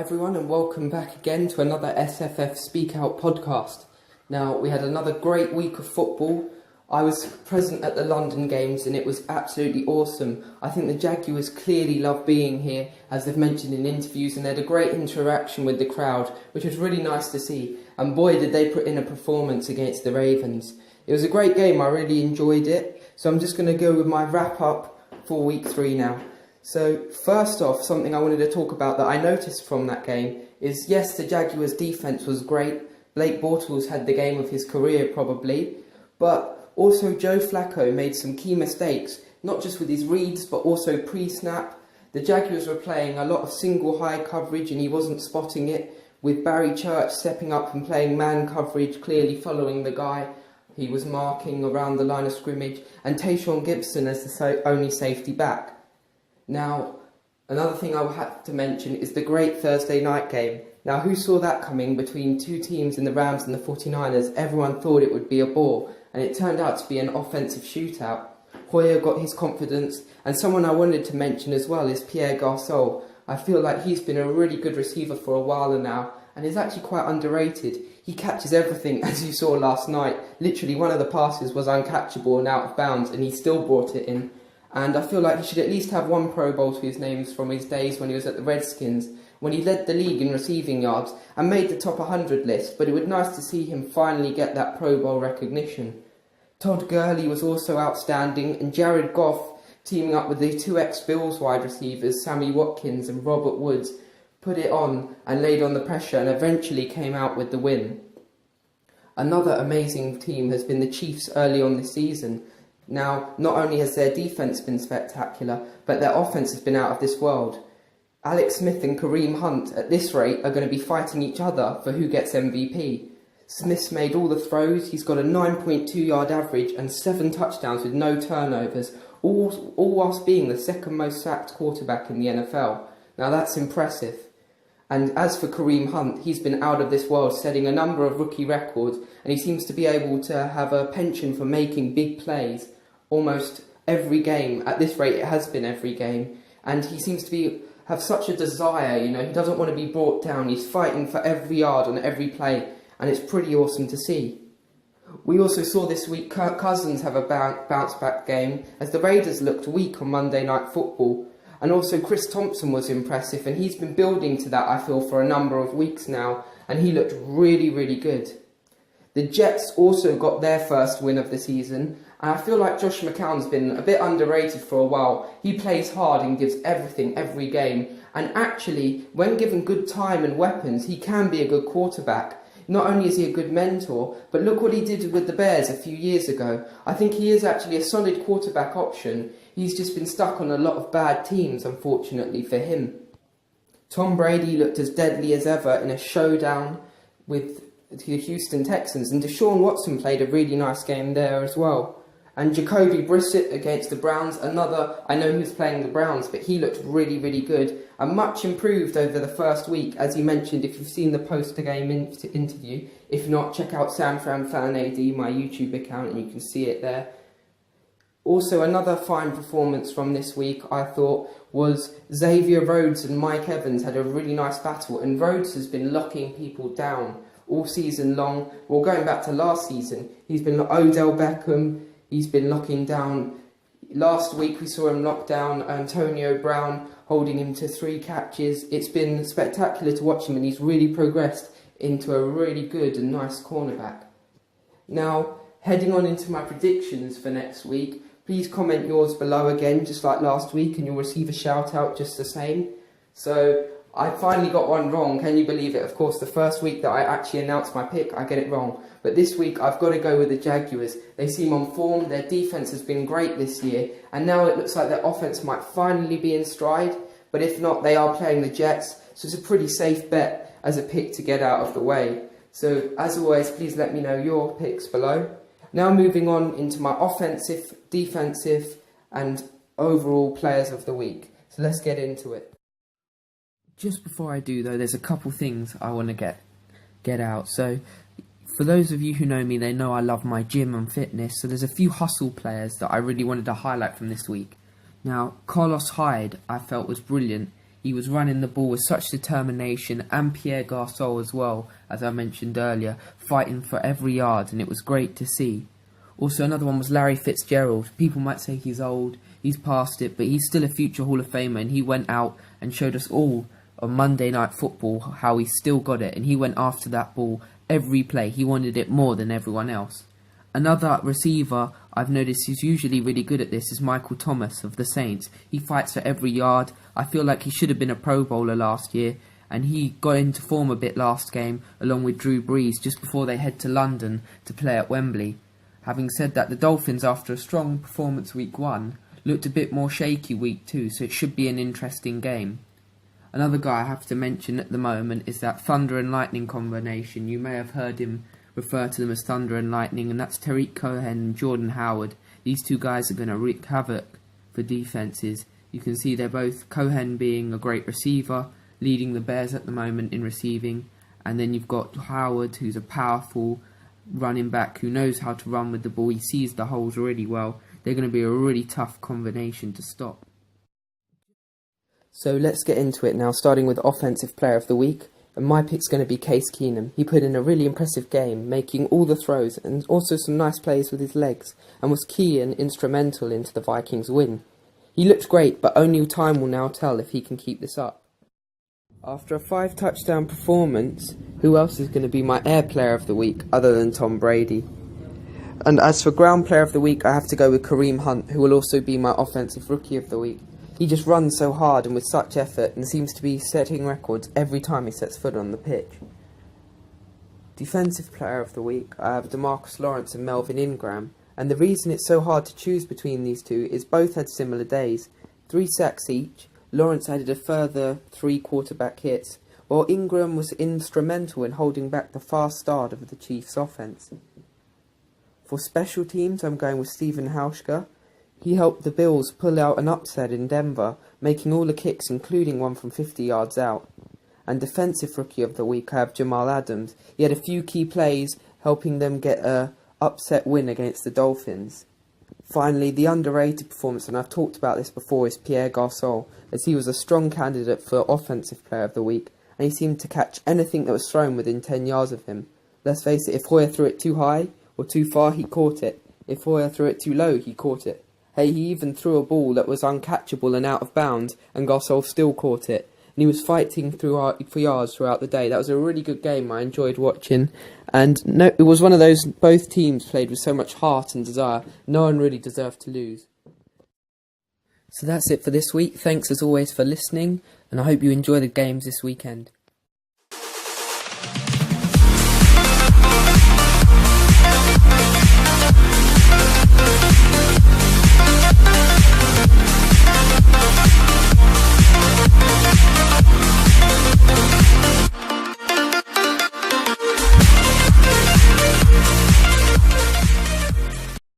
everyone, and welcome back again to another SFF Speak Out podcast. Now, we had another great week of football. I was present at the London games and it was absolutely awesome. I think the Jaguars clearly love being here, as they've mentioned in interviews, and they had a great interaction with the crowd, which was really nice to see. And boy, did they put in a performance against the Ravens. It was a great game, I really enjoyed it. So I'm just going to go with my wrap-up for week 3 now. So, first off, something I wanted to talk about that I noticed from that game is, yes, the Jaguars' defence was great. Blake Bortles had the game of his career, probably. But also, Joe Flacco made some key mistakes, not just with his reads, but also pre-snap. The Jaguars were playing a lot of single high coverage and he wasn't spotting it, with Barry Church stepping up and playing man coverage, clearly following the guy he was marking around the line of scrimmage, and Tayshaun Gibson as the only safety back. Now, another thing I will have to mention is the great Thursday night game. Now, who saw that coming between two teams in the Rams and the 49ers? Everyone thought it would be a bore, and it turned out to be an offensive shootout. Hoyer got his confidence, and someone I wanted to mention as well is Pierre Garçon. I feel like he's been a really good receiver for a while now, and is actually quite underrated. He catches everything, as you saw last night. Literally, one of the passes was uncatchable and out of bounds, and he still brought it in. And I feel like he should at least have one Pro Bowl to his name from his days when he was at the Redskins, when he led the league in receiving yards and made the top 100 list, but it was nice to see him finally get that Pro Bowl recognition. Todd Gurley was also outstanding, and Jared Goff, teaming up with the two ex-Bills wide receivers, Sammy Watkins and Robert Woods, put it on and laid on the pressure and eventually came out with the win. Another amazing team has been the Chiefs early on this season. Now, not only has their defence been spectacular, but their offence has been out of this world. Alex Smith and Kareem Hunt, at this rate, are going to be fighting each other for who gets MVP. Smith's made all the throws, he's got a 9.2 yard average and 7 touchdowns with no turnovers, all whilst being the second most sacked quarterback in the NFL. Now that's impressive. And as for Kareem Hunt, he's been out of this world, setting a number of rookie records, and he seems to be able to have a penchant for making big plays almost every game. At this rate, it has been every game. And he seems to have such a desire, he doesn't want to be brought down. He's fighting for every yard on every play, and it's pretty awesome to see. We also saw this week Kirk Cousins have a bounce-back game, as the Raiders looked weak on Monday Night Football. And also Chris Thompson was impressive, and he's been building to that, I feel, for a number of weeks now, and he looked really, really good. The Jets also got their first win of the season, and I feel like Josh McCown's been a bit underrated for a while. He plays hard and gives everything every game, and actually, when given good time and weapons, he can be a good quarterback. Not only is he a good mentor, but look what he did with the Bears a few years ago. I think he is actually a solid quarterback option. He's just been stuck on a lot of bad teams, unfortunately for him. Tom Brady looked as deadly as ever in a showdown with the Houston Texans, and Deshaun Watson played a really nice game there as well. And Jacoby Brissett against the Browns, I know he was playing the Browns, but he looked really, really good and much improved over the first week, as he mentioned, if you've seen the post-game interview. If not, check out SamFranFanAD, my YouTube account, and you can see it there. Also, another fine performance from this week, I thought, was Xavier Rhodes and Mike Evans had a really nice battle, and Rhodes has been locking people down all season long. Well, going back to last season, he's been Odell Beckham, he's been locking down. Last week we saw him lock down Antonio Brown, holding him to 3 catches. It's been spectacular to watch him, and he's really progressed into a really good and nice cornerback. Now, heading on into my predictions for next week, please comment yours below again, just like last week, and you'll receive a shout out just the same. So, I finally got one wrong, can you believe it? Of course, the first week that I actually announced my pick, I get it wrong. But this week, I've got to go with the Jaguars. They seem on form, their defence has been great this year, and now it looks like their offence might finally be in stride. But if not, they are playing the Jets, so it's a pretty safe bet as a pick to get out of the way. So, as always, please let me know your picks below. Now moving on into my offensive, defensive, and overall players of the week. So let's get into it. Just before I do though, there's a couple things I want to get out. So for those of you who know me, they know I love my gym and fitness. So there's a few hustle players that I really wanted to highlight from this week. Now, Carlos Hyde, I felt was brilliant. He was running the ball with such determination, and Pierre Garçon as well, as I mentioned earlier, fighting for every yard, and it was great to see. Also, another one was Larry Fitzgerald. People might say he's old, he's past it, but he's still a future Hall of Famer, and he went out and showed us all on Monday Night Football how he still got it, and he went after that ball every play. He wanted it more than everyone else. Another receiver I've noticed who's usually really good at this is Michael Thomas of the Saints. He fights for every yard. I feel like he should have been a Pro Bowler last year, and he got into form a bit last game along with Drew Brees just before they head to London to play at Wembley. Having said that, the Dolphins, after a strong performance week 1, looked a bit more shaky week 2, so it should be an interesting game. Another guy I have to mention at the moment is that Thunder and Lightning combination. You may have heard him refer to them as Thunder and Lightning, and that's Tariq Cohen and Jordan Howard. These two guys are going to wreak havoc for defences. You can see they're both, Cohen being a great receiver, leading the Bears at the moment in receiving, and then you've got Howard, who's a powerful running back who knows how to run with the ball. He sees the holes really well. They're going to be a really tough combination to stop. So let's get into it now, starting with Offensive Player of the Week. And my pick's going to be Case Keenum. He put in a really impressive game, making all the throws and also some nice plays with his legs, and was key and instrumental into the Vikings' win. He looked great, but only time will now tell if he can keep this up. After a 5-touchdown performance, who else is going to be my Air Player of the Week other than Tom Brady? And as for Ground Player of the Week, I have to go with Kareem Hunt, who will also be my Offensive Rookie of the Week. He just runs so hard and with such effort and seems to be setting records every time he sets foot on the pitch. Defensive Player of the Week, I have DeMarcus Lawrence and Melvin Ingram, and the reason it's so hard to choose between these two is both had similar days. 3 sacks each. Lawrence added a further 3 quarterback hits, while Ingram was instrumental in holding back the fast start of the Chiefs' offense. For special teams, I'm going with Stephen Hauschka. He helped the Bills pull out an upset in Denver, making all the kicks, including one from 50 yards out. And Defensive Rookie of the Week, I have Jamal Adams. He had a few key plays, helping them get a upset win against the Dolphins. Finally, the underrated performance, and I've talked about this before, is Pierre Garçon, as he was a strong candidate for Offensive Player of the Week, and he seemed to catch anything that was thrown within 10 yards of him. Let's face it, if Hoyer threw it too high or too far, he caught it. If Hoyer threw it too low, he caught it. Hey, he even threw a ball that was uncatchable and out of bounds, and Garçon still caught it. And he was fighting for yards throughout the day. That was a really good game I enjoyed watching. And no, it was one of those, both teams played with so much heart and desire. No one really deserved to lose. So that's it for this week. Thanks as always for listening, and I hope you enjoy the games this weekend.